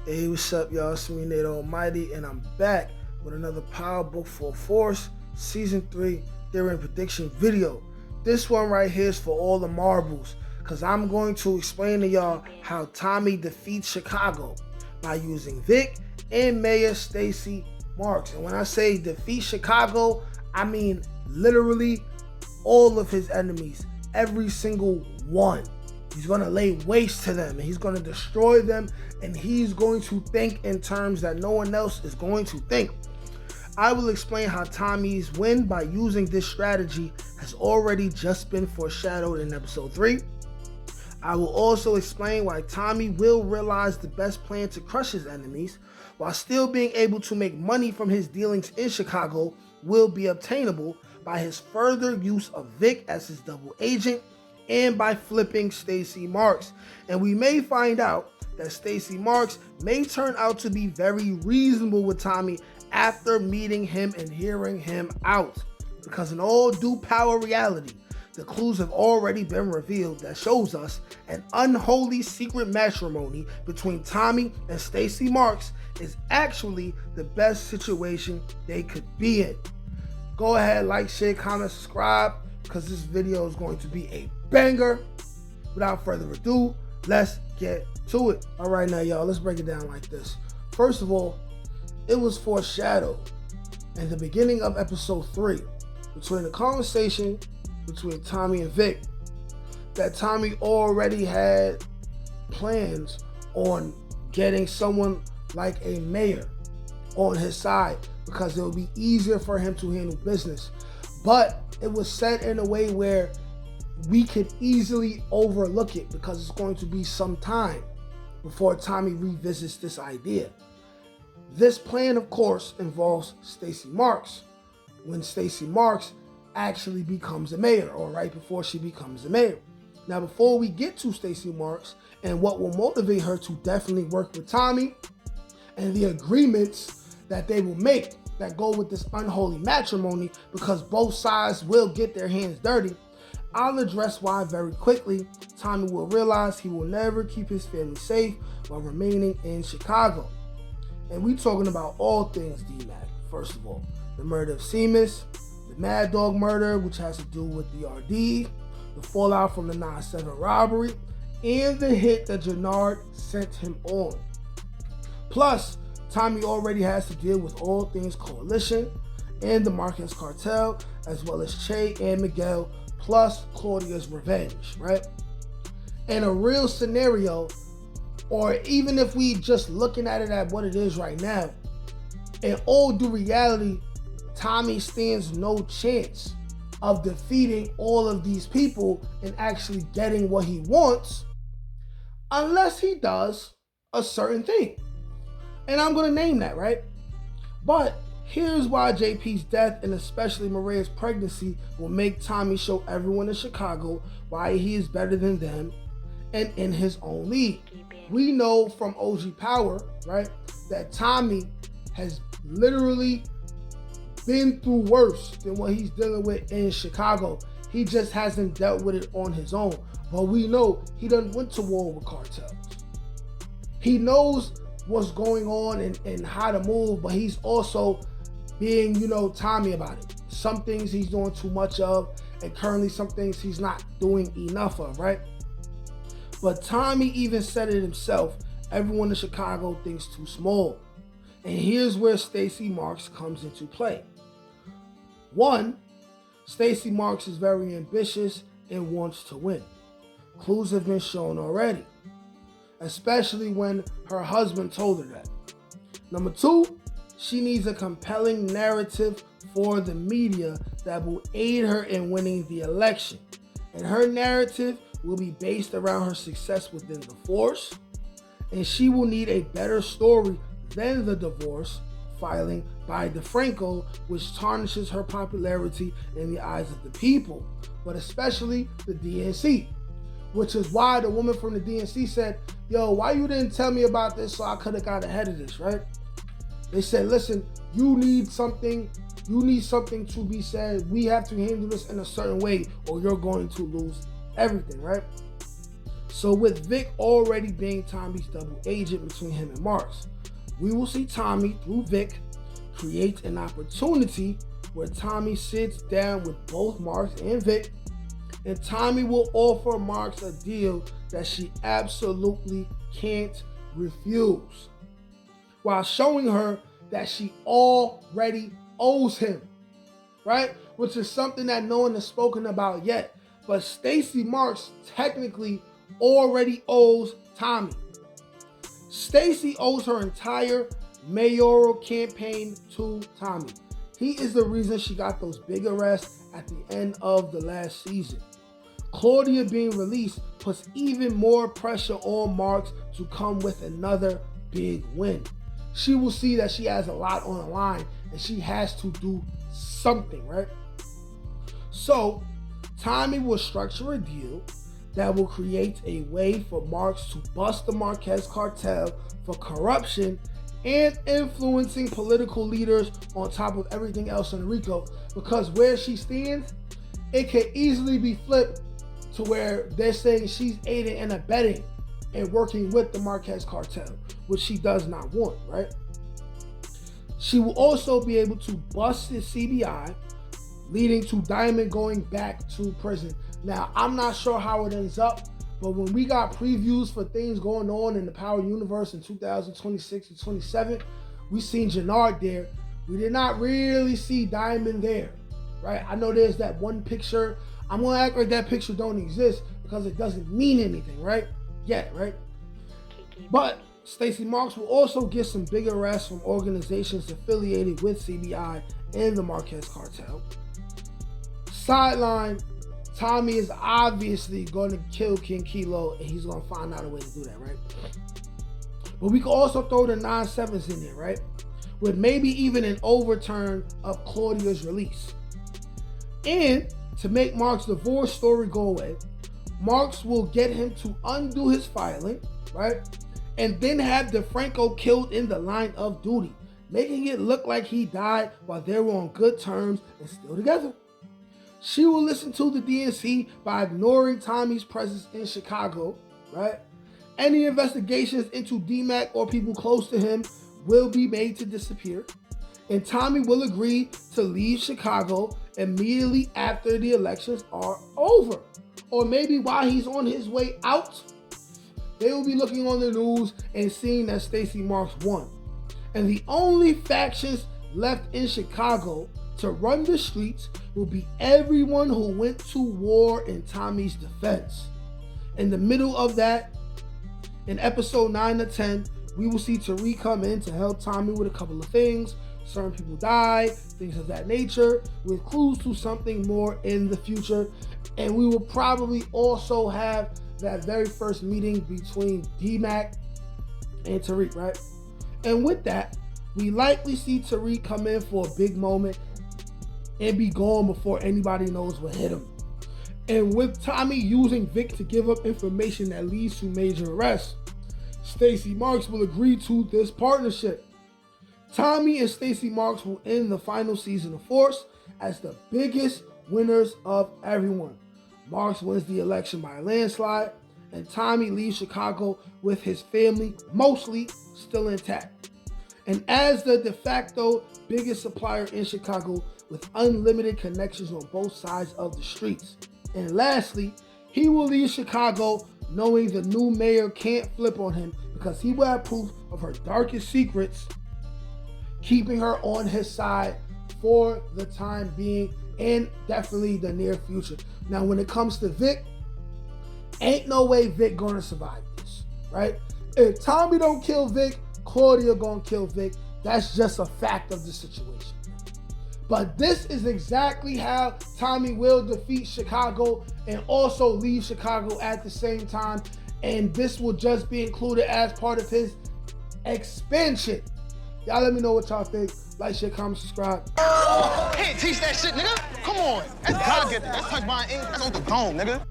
Hey, what's up, y'all? It's me, Nate Almighty, and I'm back with another Power Book for Force Season 3 Theory and Prediction video. This one right here is for all the marbles, because I'm going to explain to y'all how Tommy defeats Chicago by using Vic and Mayor Stacy Marks. And when I say defeat Chicago, I mean literally all of his enemies, every single one. He's going to lay waste to them, and he's going to destroy them, and he's going to think in terms that no one else is going to think. I will explain how Tommy's win by using this strategy has already just been foreshadowed in episode 3. I will also explain why Tommy will realize the best plan to crush his enemies, while still being able to make money from his dealings in Chicago will be obtainable by his further use of Vic as his double agent, and by flipping Stacy Marks. And we may find out that Stacy Marks may turn out to be very reasonable with Tommy after meeting him and hearing him out. Because in all due power reality, the clues have already been revealed that shows us an unholy secret matrimony between Tommy and Stacy Marks is actually the best situation they could be in. Go ahead, like, share, comment, subscribe, because this video is going to be a banger. Without further ado, let's get to it. All right, now, y'all, let's break it down like this. First of all, it was foreshadowed in the beginning of episode 3 between the conversation between Tommy and Vic that Tommy already had plans on getting someone like a mayor on his side because it would be easier for him to handle business. But it was said in a way where we could easily overlook it because it's going to be some time before Tommy revisits this idea. This plan, of course, involves Stacy Marks when Stacy Marks actually becomes a mayor, or right before she becomes a mayor. Now, before we get to Stacy Marks and what will motivate her to definitely work with Tommy and the agreements that they will make that go with this unholy matrimony, because both sides will get their hands dirty, I'll address why very quickly Tommy will realize he will never keep his family safe while remaining in Chicago. And we talking about all things D-Mac. First of all, the murder of Seamus, the Mad Dog murder, which has to do with the RD, the fallout from the 9/7 robbery, and the hit that Jannard sent him on. Plus, Tommy already has to deal with all things coalition and the Marquez cartel, as well as Che and Miguel, plus Claudia's revenge, right? In a real scenario, or even if we just looking at it at what it is right now, in all due reality, Tommy stands no chance of defeating all of these people and actually getting what he wants unless he does a certain thing. And I'm going to name that, right? But here's why JP's death, and especially Maria's pregnancy, will make Tommy show everyone in Chicago why he is better than them and in his own league. We know from OG Power, right, that Tommy has literally been through worse than what he's dealing with in Chicago. He just hasn't dealt with it on his own. But we know he done went to war with cartels. He knows what's going on and how to move, but he's also being, Tommy about it. Some things he's doing too much of, and currently some things he's not doing enough of, right? But Tommy even said it himself, everyone in Chicago thinks too small. And here's where Stacy Marks comes into play. One, Stacy Marks is very ambitious and wants to win. Clues have been shown already, especially when her husband told her that. Number two, she needs a compelling narrative for the media that will aid her in winning the election. And her narrative will be based around her success within the force, and she will need a better story than the divorce filing by DeFranco, which tarnishes her popularity in the eyes of the people, but especially the DNC. Which is why the woman from the DNC said, yo, why you didn't tell me about this so I could have got ahead of this, right? They said, listen, you need something to be said. We have to handle this in a certain way or you're going to lose everything, right? So with Vic already being Tommy's double agent between him and Marks, we will see Tommy, through Vic, create an opportunity where Tommy sits down with both Marks and Vic, and Tommy will offer Marks a deal that she absolutely can't refuse, while showing her that she already owes him, right? Which is something that no one has spoken about yet. But Stacy Marks technically already owes Tommy. Stacy owes her entire mayoral campaign to Tommy. He is the reason she got those big arrests at the end of the last season. Claudia being released puts even more pressure on Marks to come with another big win. She will see that she has a lot on the line and she has to do something, right? So Tommy will structure a deal that will create a way for Marks to bust the Marquez cartel for corruption and influencing political leaders on top of everything else in Rico, because where she stands, it can easily be flipped to where they're saying she's aiding and abetting and working with the Marquez cartel, which she does not want, right? She will also be able to bust the CBI, leading to Diamond going back to prison. Now, I'm not sure how it ends up, but when we got previews for things going on in the Power Universe in 2026 and 27, we seen Jannard there. We did not really see Diamond there, right? I know there's that one picture. I'm gonna act like that picture don't exist because it doesn't mean anything, right? Yet, right? But Stacy Marks will also get some big arrests from organizations affiliated with CBI and the Marquez cartel. Sideline, Tommy is obviously going to kill King Kilo, and he's going to find out a way to do that, right? But we can also throw the 9/7s in there, right? With maybe even an overturn of Claudia's release. And to make Mark's divorce story go away, Marks will get him to undo his filing, right? And then have DeFranco killed in the line of duty, making it look like he died while they were on good terms and still together. She will listen to the DNC by ignoring Tommy's presence in Chicago, right? Any investigations into DMAC or people close to him will be made to disappear. And Tommy will agree to leave Chicago immediately after the elections are over. Or maybe while he's on his way out, they will be looking on the news and seeing that Stacy Marks won. And the only factions left in Chicago to run the streets will be everyone who went to war in Tommy's defense. In the middle of that, in episode 9 to 10, we will see Tariq come in to help Tommy with a couple of things. Certain people die, things of that nature, with clues to something more in the future. And we will probably also have that very first meeting between D-Mac and Tariq, right? And with that, we likely see Tariq come in for a big moment and be gone before anybody knows what hit him. And with Tommy using Vic to give up information that leads to major arrests, Stacy Marks will agree to this partnership. Tommy and Stacy Marks will end the final season of Force as the biggest winners of everyone. Marks wins the election by a landslide, and Tommy leaves Chicago with his family mostly still intact. And as the de facto biggest supplier in Chicago with unlimited connections on both sides of the streets. And lastly, he will leave Chicago knowing the new mayor can't flip on him because he will have proof of her darkest secrets, keeping her on his side for the time being and definitely the near future. Now, when it comes to Vic, ain't no way Vic gonna survive this, right? If Tommy don't kill Vic, Claudia gonna kill Vic. That's just a fact of the situation. But this is exactly how Tommy will defeat Chicago and also leave Chicago at the same time. And this will just be included as part of his expansion. Y'all let me know what y'all think. Like, share, comment, subscribe. Can't teach that shit, nigga. Come on. That's God get that. That's touch my ink. That's on the dome, nigga.